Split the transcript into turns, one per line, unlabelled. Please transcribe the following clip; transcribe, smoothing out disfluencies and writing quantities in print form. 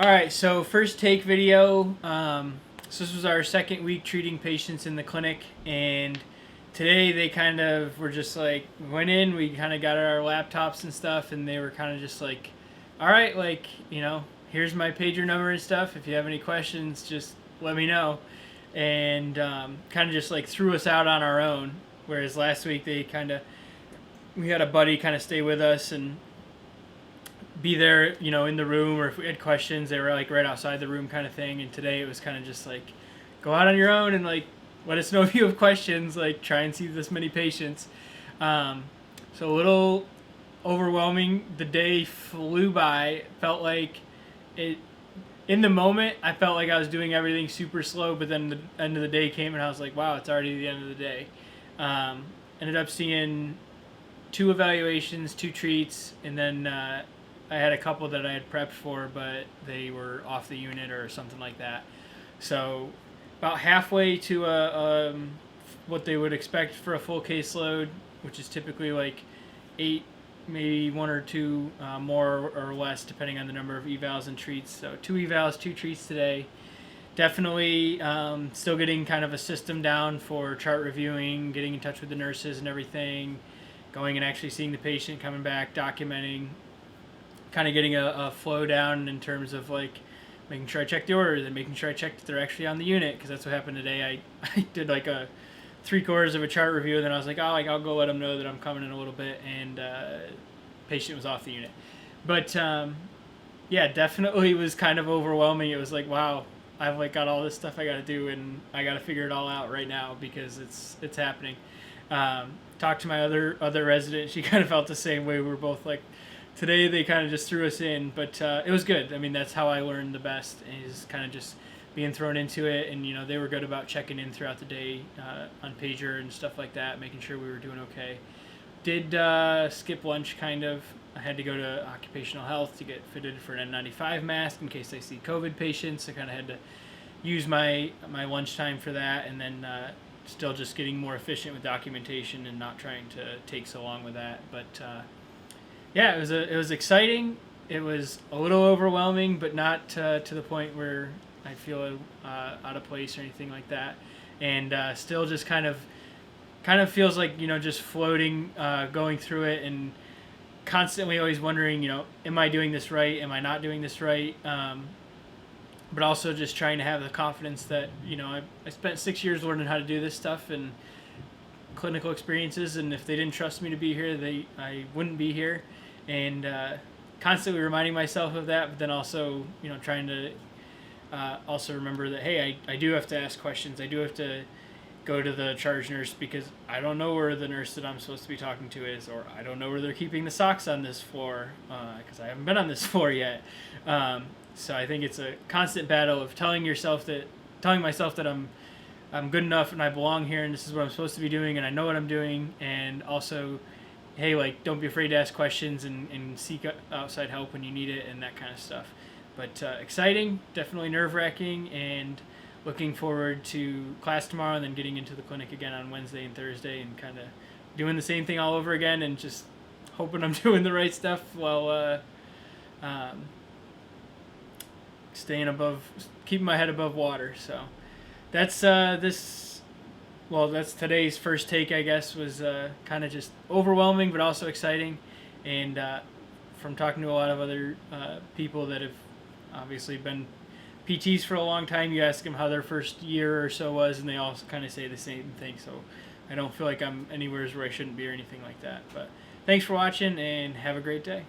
All right, so first take video. So this was our second week treating patients in the clinic, and today they kind of were just like, went in, we kind of got our laptops and stuff, and they were kind of just like, all right, like, here's my pager number and stuff. If you have any questions, just let me know. And kind of just like threw us out on our own. Whereas last week we had a buddy kind of stay with us and be there, in the room, or if we had questions, they were like right outside the room kind of thing. And today it was kind of just like, go out on your own and like let us know if you have questions, like try and see this many patients. So a little overwhelming. The day flew by. Felt like it, in the moment, I felt like I was doing everything super slow, but then the end of the day came and I was like, wow, it's already the end of the day. Ended up seeing 2 evaluations, 2 treats, and then I had a couple that I had prepped for, but they were off the unit or something like that. So about halfway to what they would expect for a full caseload, which is typically like 8, maybe 1 or 2 more or less, depending on the number of evals and treats. So 2 evals, 2 treats today. Definitely still getting kind of a system down for chart reviewing, getting in touch with the nurses and everything, going and actually seeing the patient, coming back, documenting, kind of getting a flow down in terms of like making sure I check the orders and making sure I check that they're actually on the unit, because that's what happened today. I did like a 3/4 of a chart review, and then I was like, I'll go let them know that I'm coming in a little bit, and patient was off the unit. But yeah, definitely was kind of overwhelming. It was like, wow, I've like got all this stuff I got to do, and I got to figure it all out right now because it's happening. Talked to my other resident. She kind of felt the same way. We were both like, today they kind of just threw us in, but it was good. I mean, that's how I learned the best, is kind of just being thrown into it. And they were good about checking in throughout the day on pager and stuff like that, making sure we were doing okay. Did skip lunch kind of. I had to go to occupational health to get fitted for an N95 mask in case I see COVID patients. I kind of had to use my lunchtime for that, and then still just getting more efficient with documentation and not trying to take so long with that. But yeah, it was exciting. It was a little overwhelming, but not to the point where I feel out of place or anything like that. And still just kind of feels like just floating, going through it, and constantly always wondering, am I doing this right? Am I not doing this right? But also just trying to have the confidence that I spent 6 years learning how to do this stuff and clinical experiences, and if they didn't trust me to be here, I wouldn't be here. And constantly reminding myself of that, but then also trying to also remember that, hey, I do have to ask questions. I do have to go to the charge nurse, because I don't know where the nurse that I'm supposed to be talking to is, or I don't know where they're keeping the socks on this floor, because I haven't been on this floor yet. So I think it's a constant battle of telling myself that I'm good enough and I belong here and this is what I'm supposed to be doing and I know what I'm doing, and also, hey, like, don't be afraid to ask questions and seek outside help when you need it and that kind of stuff. But exciting, definitely nerve-wracking, and looking forward to class tomorrow and then getting into the clinic again on Wednesday and Thursday and kind of doing the same thing all over again, and just hoping I'm doing the right stuff while keeping my head above water. So that's that's today's first take, I guess. Was kind of just overwhelming but also exciting, and from talking to a lot of other people that have obviously been PTs for a long time, you ask them how their first year or so was, and they all kind of say the same thing. So I don't feel like I'm anywhere where I shouldn't be or anything like that. But thanks for watching, and have a great day.